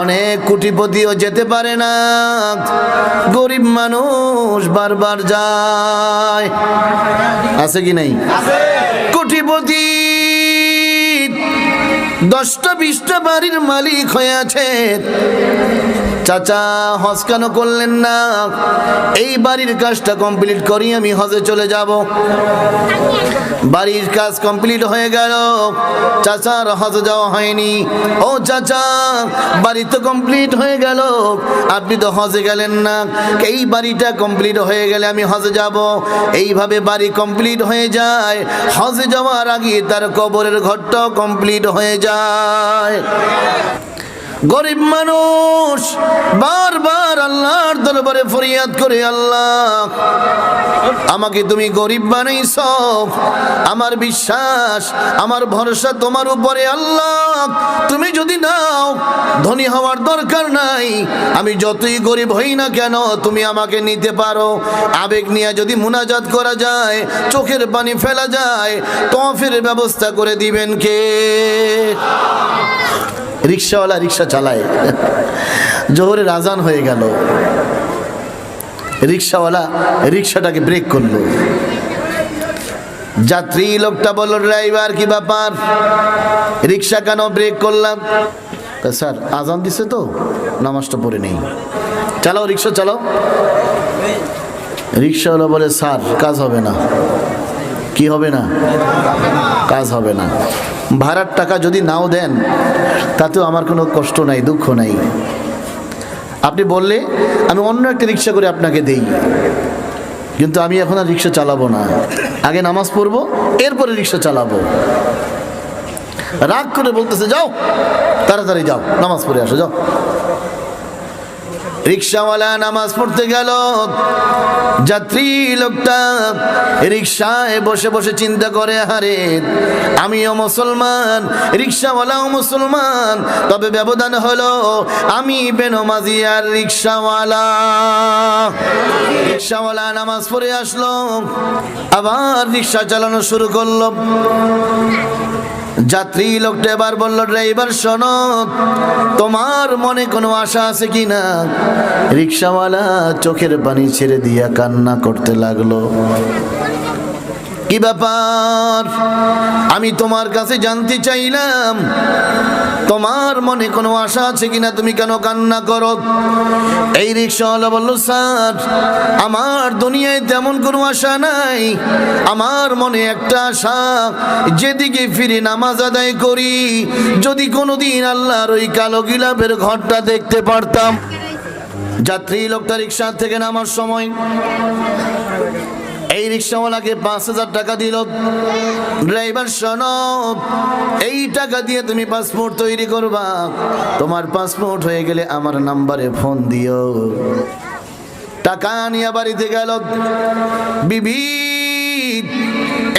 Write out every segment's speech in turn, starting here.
অনেক কোটিপতিও যেতে পারে না, গরিব মানুষ বারবার যায়। আছে কি নাই? কোটিপতি 10টা 20টা বাড়ির মালিক হয়ে আছে। চাচা হজ কেন করলেন না? এই বাড়ির কাজটা কমপ্লিট করি আমি হজে চলে যাব। বাড়ির কাজ কমপ্লিট হয়ে গেল, চাচার হজে যাওয়া হয়নি। ও চাচা, বাড়ি তো কমপ্লিট হয়ে গেল, আপনি তো হজে গেলেন না। এই বাড়িটা কমপ্লিট হয়ে গেলে আমি হজে যাব। এইভাবে বাড়ি কমপ্লিট হয়ে যায়, হজে যাওয়ার আগে তার কবরের ঘরটাও কমপ্লিট হয়ে যায়। গরিব মানুষ বারবার আল্লাহর দরবারে ফরিয়াদ করে, আল্লাহ আমাকে তুমি গরিব বানাইছো, আমার বিশ্বাস আমার ভরসা তোমার উপরে। আল্লাহ তুমি যদি নাও, ধনী হওয়ার দরকার নাই, আমি যতই গরিব হই না কেন তুমি আমাকে নিতে পারো। আবেগ নিয়ে যদি মুনাজাত করা যায়, চোখের পানি ফেলা যায়, তওফের ব্যবস্থা করে দিবেন কে? রিক্সাওয়ালা রিক্সা চালায়, জোহরের আজান হয়ে গেল, রিক্সাওয়ালা রিক্সাটাকে ব্রেক করলো। যাত্রী লোকটা বলল, ড্রাইভার কি ব্যাপার, রিক্সা কেন ব্রেক করলাম? স্যার আজান দিছে তো, নামাজটা পড়ে নেই, চালাও রিক্সা চালাও। রিক্সাওয়ালা বলে, স্যার কাজ হবে না। কি হবে না? কাজ হবে না। ভাড়ার টাকা যদি নাও দেন তাতেও আমার কোনো কষ্ট নাই, দুঃখ নাই। আপনি বললে আমি অন্য একটা রিক্সা করে আপনাকে দেই, কিন্তু আমি এখন আর রিক্সা চালাবো না, আগে নামাজ পড়বো এরপরে রিক্সা চালাবো। রাগ করে বলতেছে, যাও তাড়াতাড়ি যাও, নামাজ পড়ে আসো, যাও। রিক্সাওয়ালা নামাজ পড়তে গেল। যাত্রী লোকটা রিক্সায় বসে বসে চিন্তা করে, আরে আমিও মুসলমান, রিক্সাওয়ালাও মুসলমান, তবে ব্যবধান হলো আমি বেনমাজি আর রিক্সাওয়ালা। রিক্সাওয়ালা নামাজ পড়ে আসলো, আবার রিক্সা চালানো শুরু করলো। যাত্রী লোকটা এবার বলল, ড্রাইভার শোনো, তোমার মনে কোনো আশা আছে কি না? রিক্সাওয়ালা চোখের পানি ছেড়ে দিয়া কান্না করতে লাগলো। কি ব্যাপার? আমি তোমার কাছে জানতে চাইলাম তোমার মনে কোনো আশা আছে কিনা, তুমি কেন কান্না করো? এই রিক্সাওয়ালা বলল, স্যার আমার দুনিয়ায় তেমন কোনো আশা নাই, আমার মনে একটা আশা, যেদিকে ফিরে নামাজ আদায় করি, যদি কোনোদিন আল্লাহর ওই কালো গিলাপের ঘরটা দেখতে পারতাম। যাত্রী লোকটা রিক্সা থেকে নামার সময় এই রিক্সাওয়ালাকে 5,000 টাকা দিল। ড্রাইভার শোনো, এই টাকা দিয়ে তুমি পাসপোর্ট তৈরি করবা, তোমার পাসপোর্ট হয়ে গেলে আমার নাম্বারে ফোন দিও। টাকা নিয়ে বাড়িতে গেল। বিবি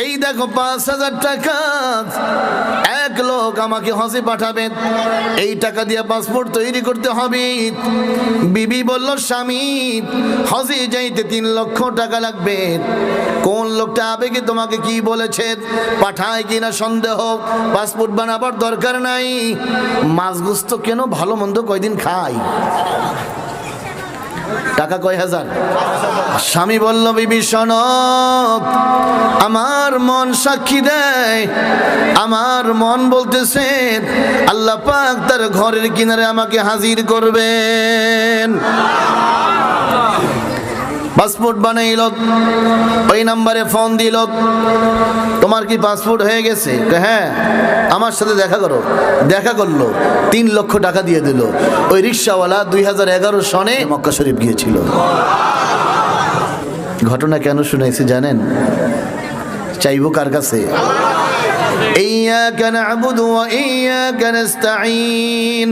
এই দেখো 5,000 টাকা, এক লোক আমাকে হজে পাঠাবে, এই টাকা দিয়ে পাসপোর্ট তৈরি করতে হবে। বিবি বলল, স্বামী হজে যাইতে 3 লক্ষ টাকা লাগবে। কোন লোকটা আবেগে তোমাকে কি বলেছে, পাঠায় কিনা সন্দেহ, পাসপোর্ট বানাবার দরকার নাই, মাছ গোস্ত কেন, ভালো মন্দ কয়দিন খাই, টাকা কয় হাজার। স্বামী বলল, বিবি শোনো, আমার মন সাক্ষী দেয়, আমার মন বলতেছে আল্লাহ পাক তার ঘরের কিনারে আমাকে হাজির করবেন। পাসপোর্ট বানাইল, ওই নাম্বারে ফোন দিল, তোমার কি পাসপোর্ট হয়ে গেছে? হ্যাঁ, আমার সাথে দেখা করো। দেখা করলো, 3 লক্ষ টাকা দিয়ে দিল। ওই রিক্সাওয়ালা 2011 সনে মক্কা শরীফ গিয়েছিল। ঘটনা কেন শুনাইছি জানেন? চাইবো কার কাছে? ইয়্যাকা না'বুদু ওয়া ইয়্যাকা নাস্তাঈন।